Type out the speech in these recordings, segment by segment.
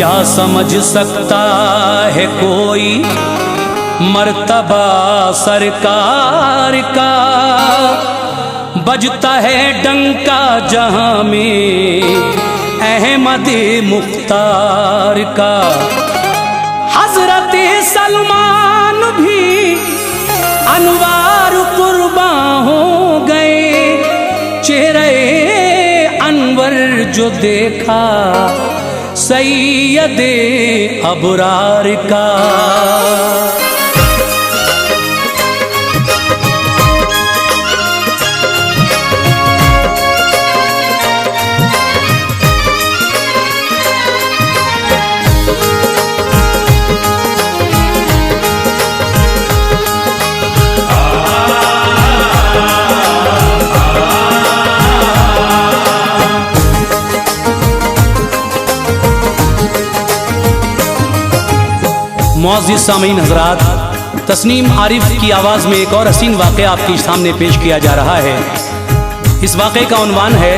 क्या समझ सकता है कोई मर्तबा सरकार का, बजता है डंका जहां में अहमद मुख्तार का। हजरत सलमान भी अनवार कुर्बान हो गए, चेहरे अनवर जो देखा सैयदे अबरार का। मुअज़्ज़िज़ सामीन हज़रात, तस्नीम आरिफ की आवाज़ में एक और हसीन वाक़या आपके सामने पेश किया जा रहा है। इस वाक़े का उन्वान है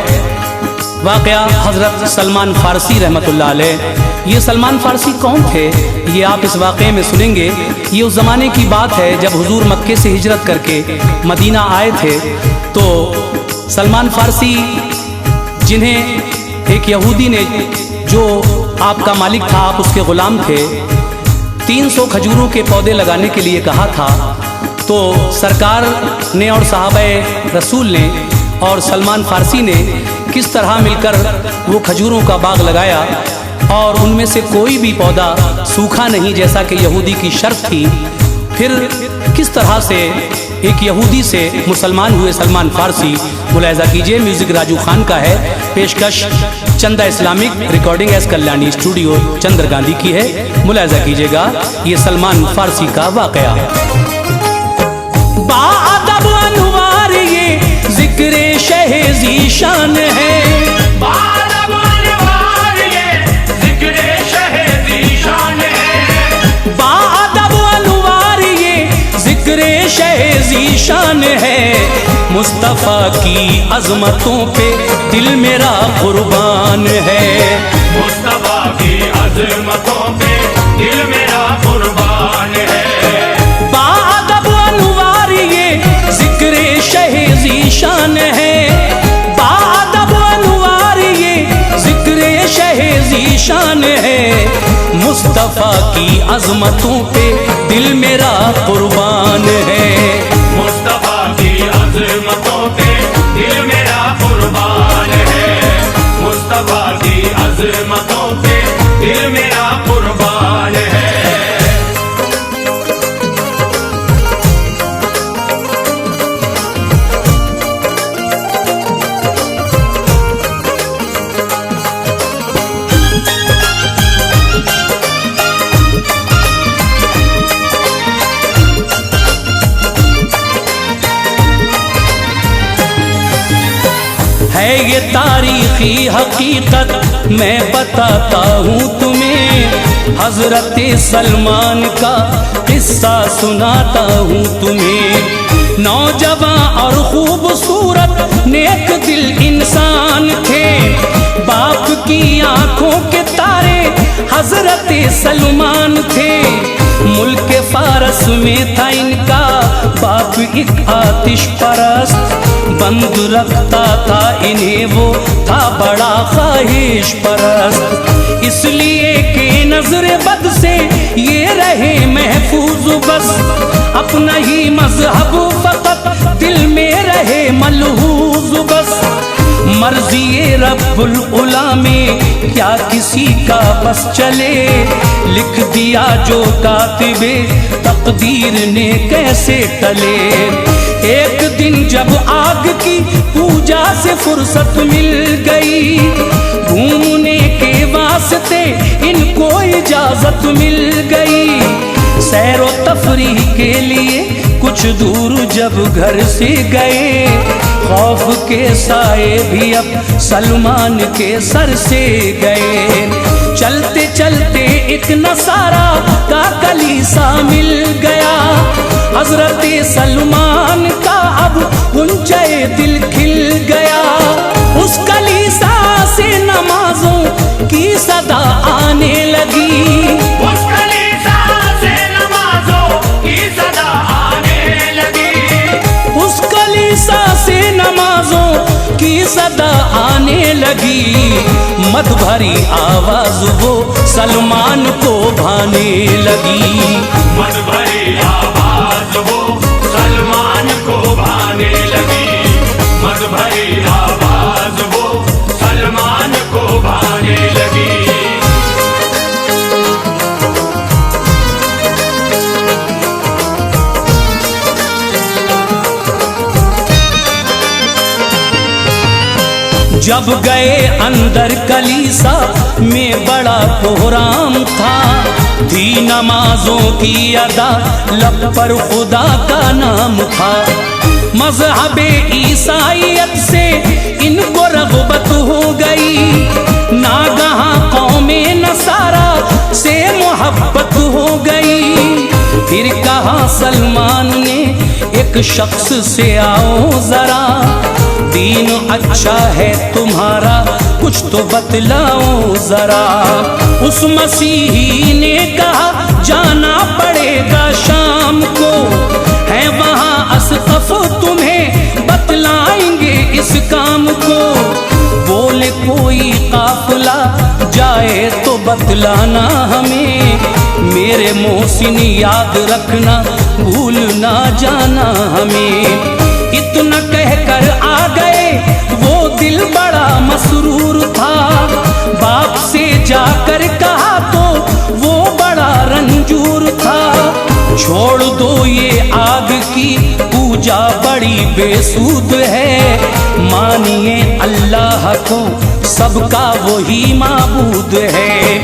वाक़या हज़रत सलमान फ़ारसी रहमतुल्लाह अलैह। ये सलमान फ़ारसी कौन थे, ये आप इस वाक़े में सुनेंगे। ये उस ज़माने की बात है जब हुज़ूर मक्के से हिजरत करके मदीना आए थे। तो सलमान फ़ारसी, जिन्हें एक यहूदी ने, जो आपका मालिक था, आप उसके ग़ुलाम थे, 300 खजूरों के पौधे लगाने के लिए कहा था। तो सरकार ने और साहबे रसूल ने और सलमान फ़ारसी ने किस तरह मिलकर वो खजूरों का बाग लगाया और उनमें से कोई भी पौधा सूखा नहीं, जैसा कि यहूदी की शर्त थी। फिर किस तरह से एक यहूदी से मुसलमान हुए सलमान फ़ारसी, मुलाहिज़ा कीजिए। म्यूज़िक राजू खान का है, पेशकश चंदा इस्लामिक रिकॉर्डिंग एस कल्याणी स्टूडियो चंद्र गांधी की है। मुलाहिज़ा कीजिएगा ये सलमान फ़ारसी का वाक़या। बाअदब अनवार ये ज़िक्रे शहे ज़ीशान है, बाअदब अनवार ये ज़िक्रे शहे ज़ीशान है, बाअदब अनवार ये ज़िक्रे शहे ज़ीशान है। मुस्तफ़ा की अज़मतों पे दिल मेरा कुर्बान है, मुस्तफ़ा की अज़मतों पे दिल मेरा कुर्बान है। बाअदब अनवार ये ज़िक्रे शहे ज़ीशान है, बाअदब अनवार ये ज़िक्रे शहे ज़ीशान है। मुस्तफ़ा की अज़मतों पे दिल मेरा कुर्बान है, मुस्तफ़ा की अज़मतों पे दिल मेरा कुर्बान है, मुस्तफ़ा की अज़मतों पे दिल मेरा कुर्बान है। है ये तारीखी हकीकत मैं बताता हूँ तुम्हें, हज़रत सलमान का किस्सा सुनाता हूँ तुम्हें। नौजवान और खूबसूरत नेक दिल इंसान थे, बाप की आंखों के तारे हज़रत सलमान थे। मुल्क फारस में था इनका बाप एक आतिश परस्त, बंद रखता था इन्हें वो था बड़ा ख्वाहिश परस्त। इसलिए कि नजर बद से ये रहे महफूज, बस अपना ही मजहब फकत दिल में रहे मलहूज। बस मर्ज़ी रब्बुल उला में क्या किसी का बस चले, लिख दिया जो कातिबे तकदीर ने कैसे टले। एक दिन जब आग की पूजा से फुर्सत मिल गई, घूमने के वास्ते इनको इजाजत मिल गई। सैरो तफरीह के लिए कुछ दूर जब घर से गए, खौफ के साए भी अब सलमान के सर से गए। चलते चलते एक नसारा का कलीसा मिल गया, हजरत सलमान का अब गुंजाए दिल खिल गया। उस कलीसा से नमाजों की सदा आने लगी, लगी। उस कलीसा से नमाजों की सदा आने लगी। उस कलीसा से नमाजों की सदा आने लगी। मत भरी आवाज वो सलमान को भाने लगी। मत भरी आवाज वो सलमान को भाने लगी। मत भरी आवाज वो सलमान को भाने लगी। जब गए अंदर कलीसा में बड़ा कोहराम था। थी नमाजों की अदा लब पर खुदा का नाम था। मज़हबे ईसाईयत से इनको रग़बत हो गई। नागहां कौमे नसारा से मोहब्बत हो गई। फिर कहा सलमान ने एक शख्स से आओ जरा, दीन अच्छा है तुम्हारा कुछ तो बतलाओ जरा। उस मसीही ने कहा जाना पड़ेगा शाम को, है वहाँ असक़फ़ तुम्हें बतलाएंगे इस काम को। बोले कोई काफ़िला जाए तो बतलाना हमें, मेरे मोहसिन याद रखना भूल ना जाना हमें। इतना कहकर आ गए वो दिल बड़ा मसरूर था। बाप से जाकर कहा तो वो बड़ा रंजूर था। छोड़ दो ये आग की पूजा बड़ी बेसूद है। मानिए अल्लाह को सबका वही माबूद है।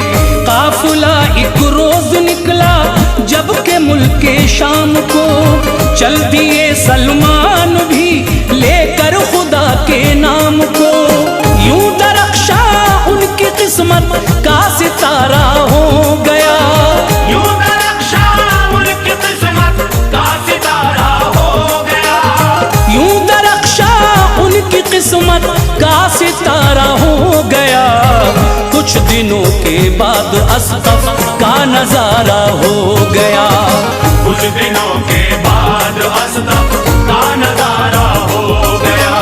काफिला एक रोज निकला जबकि मुल्के शाम को। चल दिए सलमान भी लेकर खुदा के नाम को। यूं दरख्शा उनकी किस्मत का सितारा हो गया। यूं दरख्शा उनकी किस्मत का सितारा हो गया। यूं दरख्शा उनकी किस्मत का सितारा हो गया। कुछ दिनों के बाद असक़फ़ का नजारा हो गया। कुछ दिनों के बाद असक़फ़ का नजारा हो गया।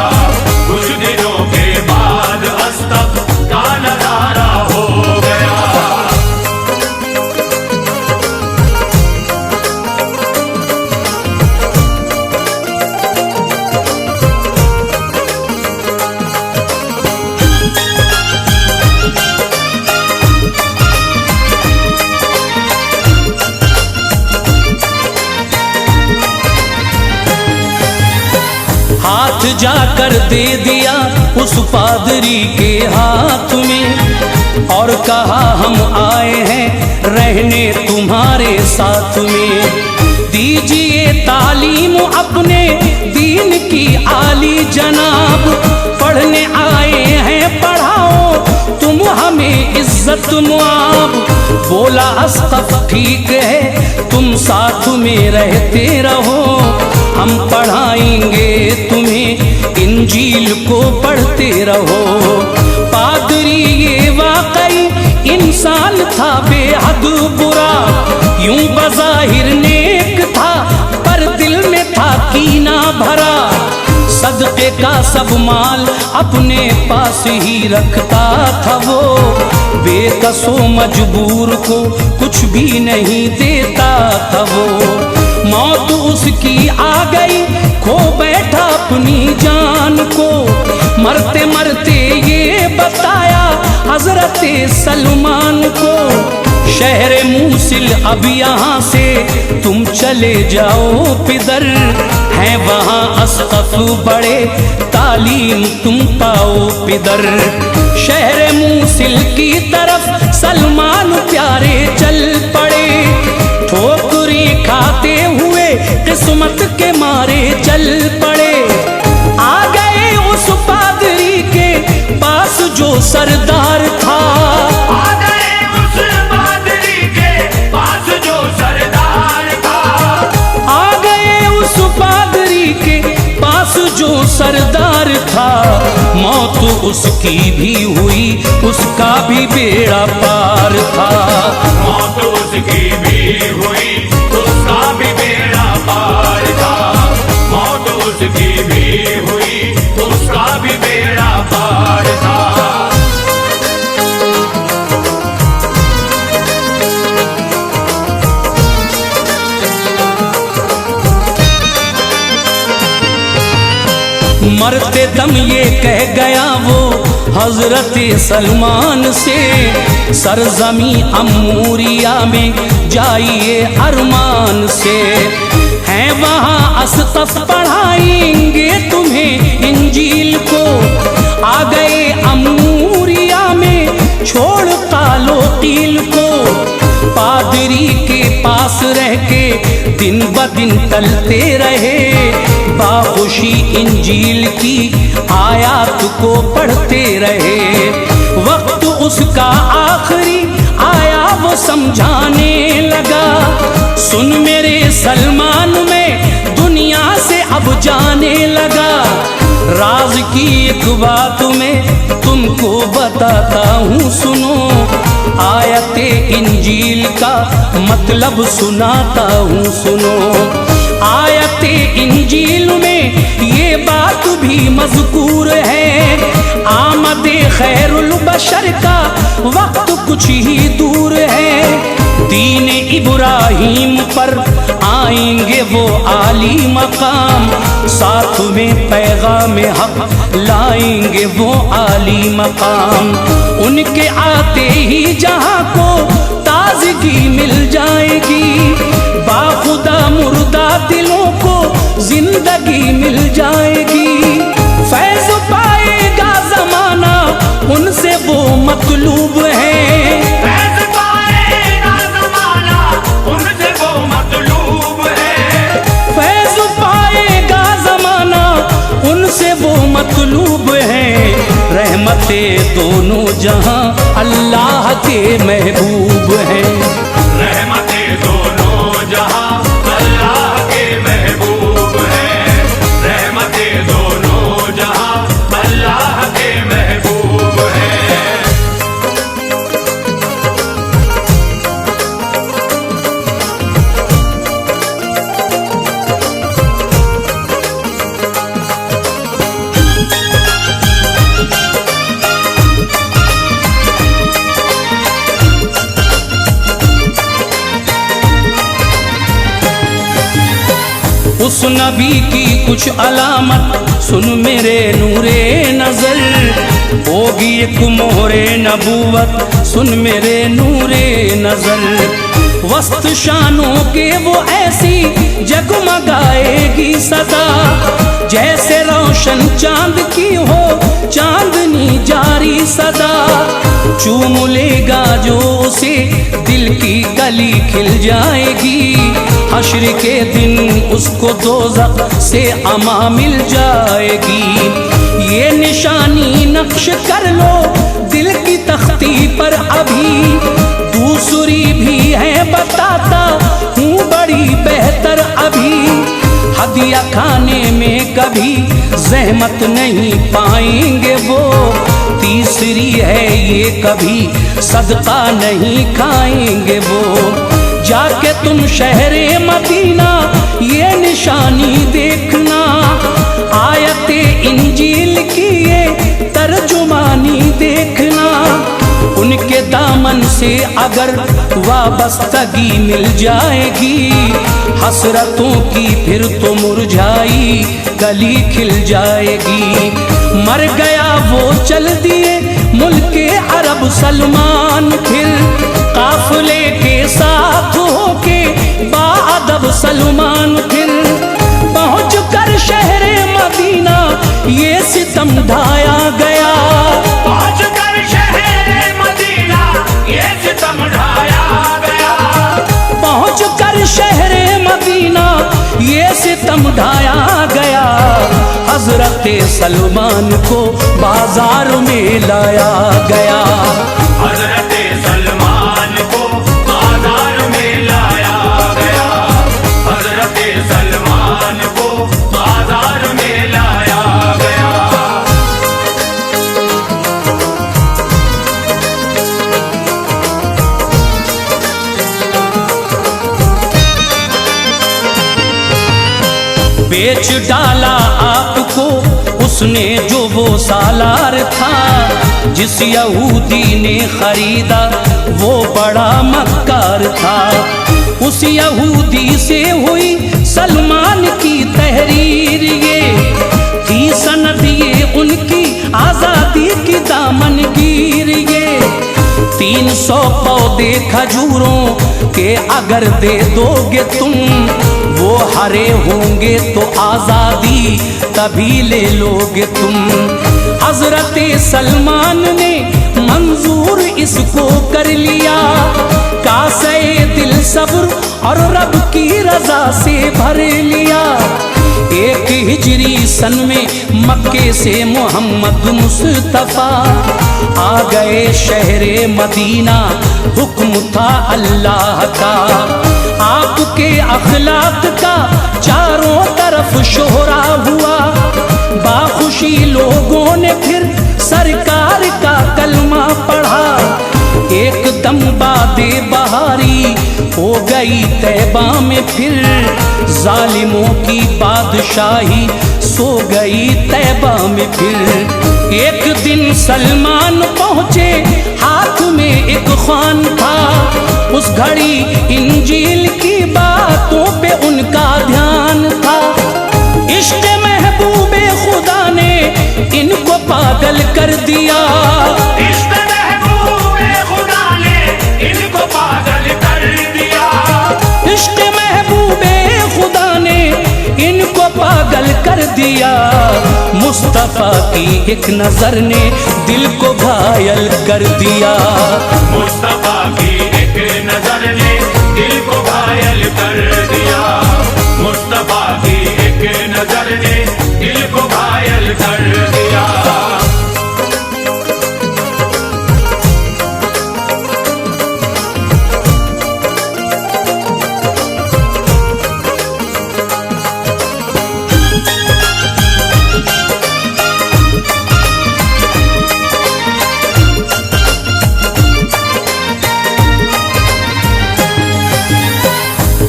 कुछ दिनों के बाद असक़फ़ का नजारा हो गया। हाथ जाकर दे दिया उस पादरी के हाथ में, और कहा हम आए हैं रहने तुम्हारे साथ में। दीजिए तालीम अपने दीन की आली जनाब, पढ़ने आए हैं पढ़ाओ तुम हमें इज्जत मुआब। बोला असक़फ़ ठीक है तुम साथ में रहते रहो, हम पढ़ाएंगे तुम्हें इंजील को पढ़ते रहो। पादरी ये वाकई इंसान था बेहद बुरा, यूं बज़ाहिर नेक था पर दिल में था कीना भरा। सदक़े का सब माल अपने पास ही रखता था वो, बेकसो मजबूर को कुछ भी नहीं देता था वो। मौत उसकी आ गई खो बैठा अपनी जान को, मरते मरते ये बताया हज़रत सलमान को। शहर मूसिल अब यहाँ से तुम चले जाओ पिदर, हैं वहाँ असक़फ़ बड़े तालीम तुम पाओ पिदर। शहर मूसिल की तरफ सलमान प्यारे चल पड़े, ठोकरें खाते हुए किस्मत के मारे चल पड़े। आ गए उस पादरी के पास जो सरदार था, आ गए उस पादरी के पास जो सरदार था। आ गए उस पादरी के पास जो सरदार था, मौत उसकी भी हुई, उसका भी बेड़ा पार था। मौत उसकी भी हुई, उसका भी बेड़ा पार था। मौत उसकी भी हुई, उसका भी बेड़ा पार था। मरते दम ये कह गया वो हजरत सलमान से, सरजमी अमूरिया में जाइए अरमान से। हैं वहाँ असतफ पढ़ाएंगे तुम्हें इंजील को, आ गए अमूरिया में छोड़ कालो कील को। पादरी के पास रह के दिन ब दिन टलते रहे, बाखुशी इंजील की आयात को पढ़ते रहे। वक्त उसका आखिरी आया, वो समझाने लगा, सुन मेरे सलमान में दुनिया से अब जाने लगा। राज की एक बात मैं तुमको बताता हूँ सुनो, आयते इंजील का मतलब सुनाता हूँ सुनो। आयते इंजील में ये बात भी मज़कूर है, आमदे खैरुल बशर का वक्त कुछ ही दूर है। दीन इब्राहीम पर आएंगे वो आली मकाम, साथ में पैगाम हक लाएंगे वो आली मकाम। उनके आते ही जहाँ को ताजगी मिल जाएगी, बाखुदा मुर्दा दिलों को जिंदगी मिल जाएगी। फैज़ पाएगा ज़माना उनसे वो मतलूब है, फैज़ पाएगा ज़माना उनसे वो मतलूब है। फैज़ पाएगा ज़माना उनसे वो मतलूब है। रहमते दोनों जहां अल्लाह के महबूब हैं, रहमते दोनों जहां अल्लाह के महबूब हैं। रहमते दोनों जहां अल्लाह के महबूब हैं। उस नबी की कुछ अलामत सुन मेरे नूरे नजर, होगी एक मोहरे नबूवत सुन मेरे नूरे नजर। वस्त शानों के वो ऐसी जगमगाएगी सदा, जैसे रोशन चांद की हो चांदनी जारी सदा। चूम लेगा जो उसे दिल की कली खिल जाएगी, हश्र के दिन उसको दोज़ख से अमा मिल जाएगी। ये निशानी नक्श कर लो दिल की तख्ती पर अभी, दूसरी भी है बताता हूँ बड़ी बेहतर अभी। हदिया खाने में कभी ज़हमत नहीं पाएंगे वो, तीसरी है ये कभी सदका नहीं खाएंगे वो। जाके तुम शहरे मदीना ये निशानी देखना, आयते इंजील की ये तर्जुमानी देखना। उनके दामन से अगर वाबस्तगी मिल जाएगी, हसरतों की फिर तो मुरझाई कली खिल जाएगी। मर गया वो चल दिए मुल्के अरब सलमान, फिर काफिले के साथ होके बाअदब सलमान फिर पहुँच कर शहरे मदीना ये सितम ढाया गया। पहुँच कर शहरे मदीना ये सितम ढाया गया। पहुँच कर शहरे मदीना ये सितम ढाया गया। हजरत सलमान को बाजार में लाया गया। हजरत सलमान को बाजार में लाया गया। हजरत सलमान को बाजार में लाया बेच डाला आपको उसने जो वो सालार था। जिस यहूदी ने खरीदा वो बड़ा मक्कार था। उस यहूदी से हुई सलमान की तहरीर, ये थी सनद ये उनकी आजादी की दामनगीर। ये 300 पौधे खजूरों के अगर दे दोगे तुम, वो हरे होंगे तो आजादी तभी ले लोगे तुम। हजरत सलमान ने मंजूर इसको कर लिया, कासे दिल सब्र और रब की रजा से भर लिया। 1 हिजरी सन में मक्के से मोहम्मद मुस्तफा आ गए शहरे मदीना, हुक्म था अल्लाह का। आपके अखलाक का चारों तरफ शोहरा हुआ, बाखुशी लोगों ने फिर सरकार का कलमा पढ़ा। एकदम बादे बहारी हो गई तैबा में, फिर जालिमों की बादशाही सो गई तैबा में। फिर एक दिन सलमान पहुंचे, हाथ में एक ख्वान था। उस घड़ी इंजील की बातों पे उनका ध्यान था। इश्क महबूबे खुदा ने इनको पागल कर दिया। इश्क महबूबे खुदा ने इनको पागल कर दिया। इश्क महबूबे खुदा ने इनको पागल कर दिया। मुस्तफा की एक नजर ने दिल को घायल कर दिया। मुस्तफा की एक नजर ने दिल को घायल कर दिया। मुस्तफा की एक नजर ने दिल को घायल कर दिया।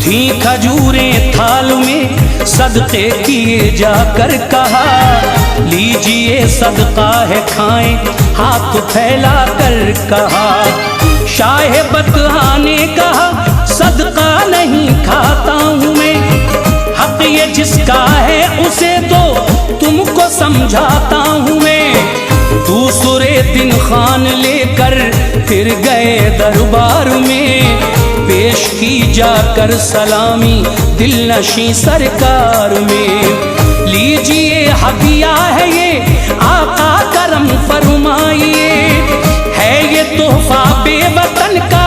थी खजूरें थाल में सदके किए जाकर कहा, लीजिए सदका है खाएं, हाथ फैला कर कहा। शाह बतहा ने कहा सदका नहीं खाता हूँ मैं, हक ये जिसका है उसे तो तुमको समझाता हूँ मैं। दूसरे दिन खान लेकर फिर गए दरबार में, पेश की जाकर सलामी दिल नशी सरकार में। लीजिए हदिया है ये आका करम फरमाइए, है ये तोहफा बेवतन का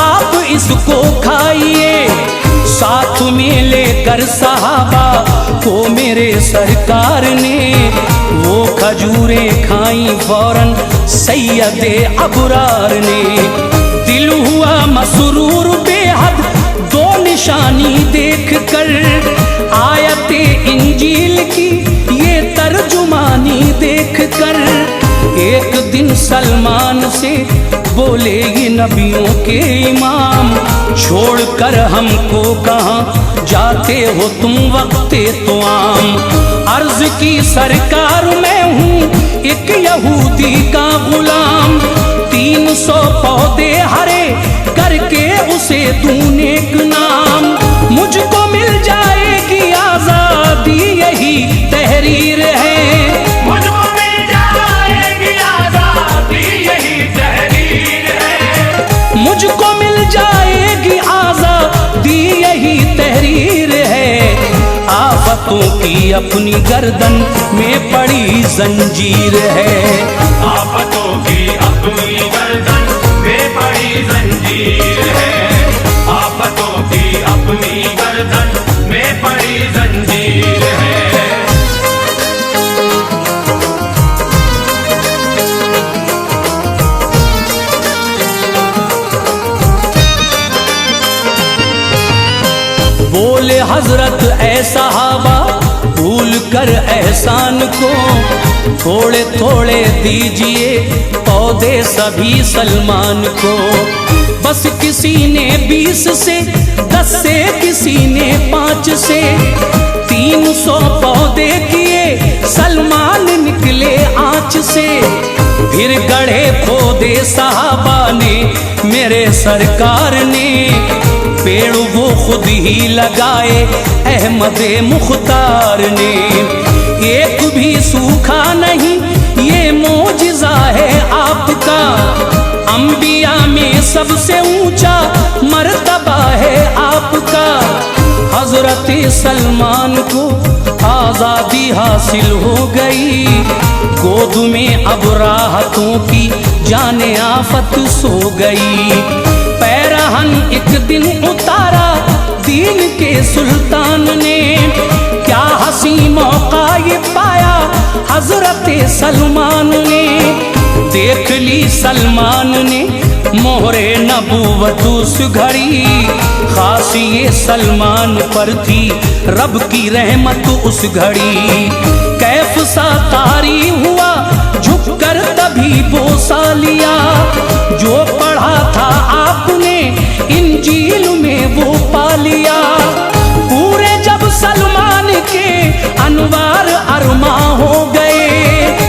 आप इसको खाइए। साथ में लेकर सहाबा को मेरे सरकार ने वो खजूरें खाई फौरन सैयदे अबरार ने। दिल हुआ मसरूर बेहद दो निशानी देख कर, आयते इंजील की ये तर्जुमानी देख कर। एक दिन सलमान से बोले ये नबियों के इमाम, छोड़कर हमको कहाँ जाते हो तुम वक्ते तो आम। अर्ज की सरकार मैं हूँ एक यहूदी का गुलाम, 300 पौधे हरे करके उसे दूं नेक नाम। मुझको मिल जाएगी आजादी यही तहरीर है, मुझको मिल जाएगी आजादी यही तहरीर है। मुझको मिल जाएगी आजादी यही तहरीर है। आफतों की अपनी गर्दन में पड़ी जंजीर है, आफतों की अपनी गर्दन में पड़ी जंजीर है। आफतों की अपनी गर्दन में पड़ी जंजीर है। बोले हजरत ऐ सहाबा भूल कर एहसान को, थोड़े थोड़े दीजिए पौधे सभी सलमान को। बस किसी ने 20 से 10 से किसी ने 5 से 300 पौधे किए, सलमान निकले आँच से। फिर गढ़े खोदे साहबा ने, मेरे सरकार ने, पेड़ वो खुद ही लगाए अहमद मुख्तार ने। एक भी सूखा नहीं, ये मोजिज़ा है आपका, अंबिया में सबसे ऊंचा मर्तबा है आपका। हजरत सलमान को आज़ादी हासिल हो गई, गोद में अब राहतों की जाने आफत सो गई। पैरहन एक दिन उतारा दीन के सुल्तान ने, क्या हसी मौका ये पाया हजरत सलमान ने। देख ली सलमान ने मोहरे नबूवत उस घड़ी, खास ये सलमान पर थी रब की रहमत उस घड़ी। कैफ सा तारी हुआ झुककर तभी बोसा लिया, जो पढ़ा था आपने इंजील में वो पा लिया। पूरे जब सलमान के अनवार अरमा हो गए,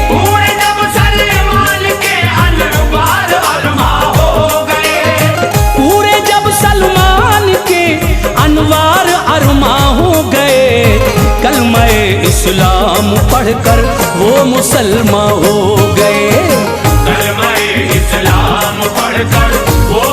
पूरे जब सलमान के अनवार अरमा हो गए, पूरे जब सलमान के अनवार अरमा हो गए। कलमा इस्लाम पढ़कर वो मुसलमान हो गए, कलमा इस्लाम पढ़कर वो